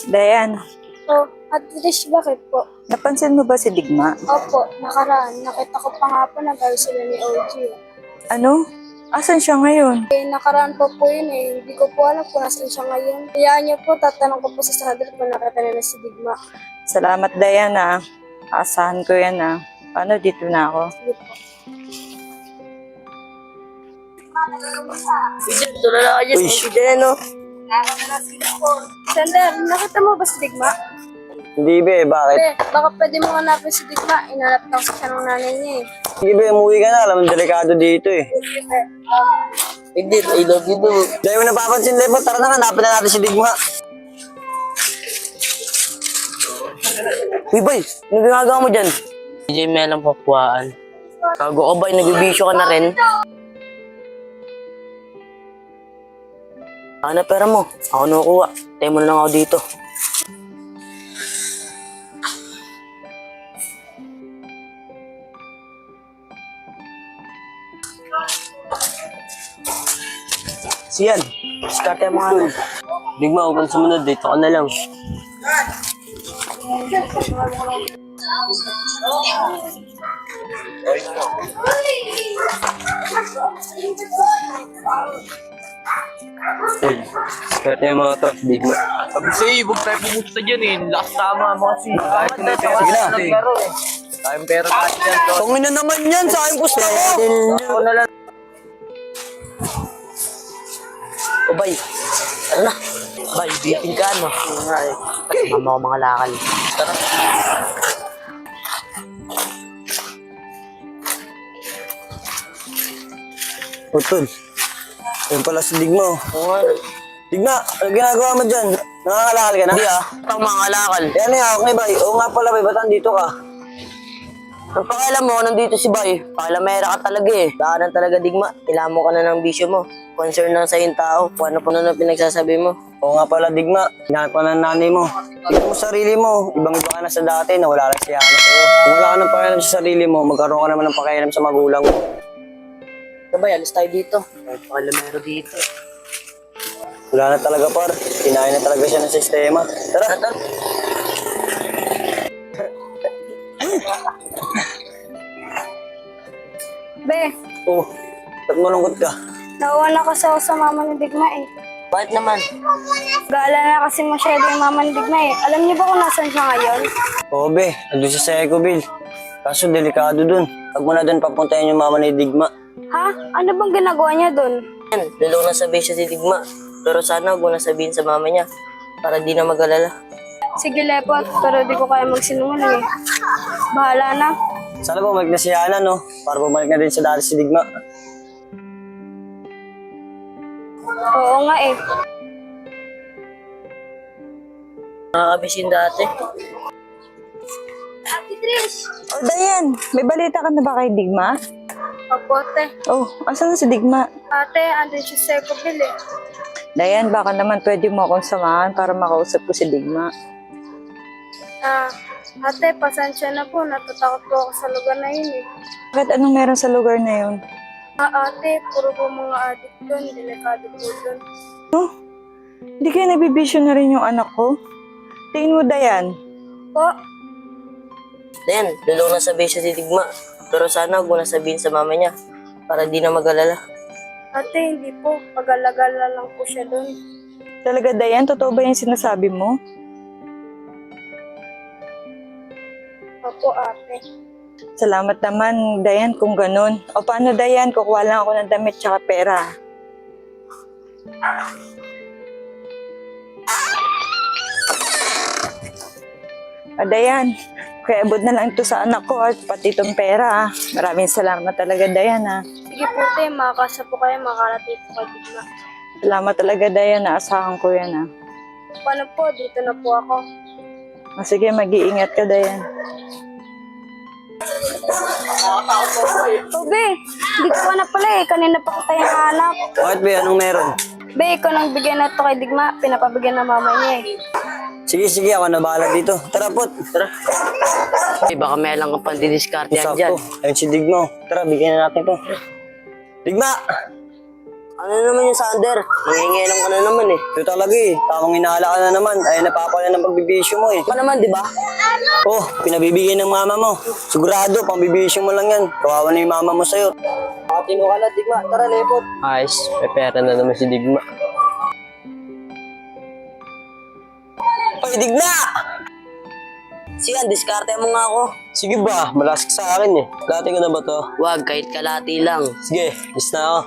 Dayan, Oh, Ate Trish, bakit po? napansin mo ba si Digma? Opo, nakaraan. Nakita ko pa nga po nag-ayos sila ni OG. Ano? Asan siya ngayon? Nakaraan po po yun eh. Hindi ko po alam kung nasan siya ngayon. Hayaan niyo po, tatanong ko po sa Sandra kung nakita nila si Digma. Salamat, Dayan, ah. Aasahan ko yan, ah. Paano, dito na ako? Sige po. Bijan, tulala ka dyan. Bijan, ano? Sandra, nakita mo ba si Digma? Hindi be, bakit? Be, baka pwede mo hanapin si Digma. Inanap lang siya ng nanay niya eh. Sige be, umuwi ka na. Alam mo, delikado dito eh. Hindi, I love you too. Dahil mo napapansin, Lepo. Tara na, hanapin na natin si Digma. Uy, boy, ano ginagawa mo dyan? DJ may lang papuaan. Kago ka ba? Nagbibisyo ka na rin? Ano pera mo? Ako nakukuha. Tayo mo na lang ako dito. Siyan. Diskarte mo nga lang. Bigma, huwag kang sumunod. Dito ka na lang. Diskarte yung mga to. Digma. Sabi sa'yo, huwag tayo pumunta dyan eh. Last tama mo kasi. Kahit na pera. Sige na. Tayong pera kasi dyan. Tungin na naman yan sa aking pusta ko. Ako na lang. O, bay. Ano na? Bay, biting ka, no? Mama ko mga lakal. Tara. Utol. Ayun pala si Digma. Oh. Oo nga. Digma, ano ginagawa mo dyan? Nangangalakal ka na? Hindi ah. Itong mga lakal. Eh ano yan, okay ba? Oo nga pala, bay, ba't nandito ka? Ang pakialam mo, nandito si Bay. Pakialamera ka talaga eh. Daanan talaga, Digma. Ilamo ka na ng bisyo mo. Concern lang sa yung tao. Kung ano pa na pinagsasabi mo. Oo nga pala, Digma. Hinahanap ka ng nanay mo. Tignan mo sarili mo. Ibang-iba ka na sa dati na wala lang siya sa'yo. Kung wala ka ng pakialam sa sarili mo, magkaroon ka naman ng pakialam sa magulang mo. Sabay, alis tayo dito. Pakialamero dito. Wala na talaga, par. Kinain na talaga siya ng sistema. Tara. Be, Oh, ba't malungkot ka? nauwan na kasi ako sa mama ni Digma eh. Bakit naman? Gaalala na kasi masyado yung mama ni Digma eh. Alam niyo ba kung nasan siya ngayon? Oo, be. Nandun siya sa Ecoville. Kaso delikado dun. Huwag mo na dun papuntahin yung mama ni Digma. Ha? Ano bang ginagawa niya dun? Yan, lalo na sabihin siya si Digma. Pero sana huwag mo na sabihin sa mama niya. Para di na mag-alala. Sige, Lepot, pero di ko kaya magsinungaling eh. Bahala na. Sana bumalik na si Hana, no? Para bumalik na din sa dati si Digma. Oo nga eh. Nakakabisin dati. Ate Trish! Oh, Dayan, may balita ka na ba kay Digma? Opo, ate. Oh, asan na si Digma? Ate, andun siya sa Ecoville eh. Dayan, baka naman pwede mo akong samahan para makausap ko si Digma. Ate, pasensya na po. Natatakot po ako sa lugar na yun eh. Bakit anong meron sa lugar na yun? Ate, puro po mga adik doon. Delikado po doon. Hindi kaya nabibisyo na rin yung anak ko? Tingin mo, Dayan. Po, Yan, lalo na sabihin siya si Digma. Pero sana huwag mo na sabihin sa mama niya. Para di na mag-alala. ate, hindi po. Pag-alagala lang po siya doon. Talaga, Dayan, totoo ba yung sinasabi mo? Opo, ate. Salamat naman, Dayan, kung ganun. O paano, Dayan? Kukuha lang ako ng damit tsaka pera. Dayan, kaya abot na lang ito sa anak ko at pati itong pera. Maraming salamat talaga, Dayan. Sige po, te. Makakasa po kayo. Makarating po kayo bigla. Salamat talaga, Dayan. Naasahan ko yan. Paano po? Dito na po ako. Sige, mag-iingat ka, Dayan. Oh, be. Hindi ko pa na pala eh. Kanina pa ko tayo hanap. Bakit, be? Anong meron? Be, ikaw nang bigyan na ito kay Digma. Pinapabigyan ng mama niya eh. Sige, sige. Ako na bahala dito. Tara, pot. Tara. Eh, baka may alang kang pandidiscarte yan dyan. Sakto. Ayun si Digma. Tara, bigyan na natin to. Digma! Ano naman yung Sander? Nangingilam ka na naman eh. Ito talaga eh. Tamang inaala ka na naman. Ay napapala ng pagbibisyo mo eh. Pa naman, di ba? Oh, pinabibigyan ng mama mo. Sigurado, pambibisyo mo lang yan. Kawawa na yung mama mo sa'yo. Makatino ka na, Digma. Tara, lepot. Ayos, may pera na naman si Digma. Hoy, Digma! Siyan, diskarte mo nga ako. Sige ba, malasik sa akin eh. Dati ko na ba to? Wag, kahit kalati lang. Sige, is na ako.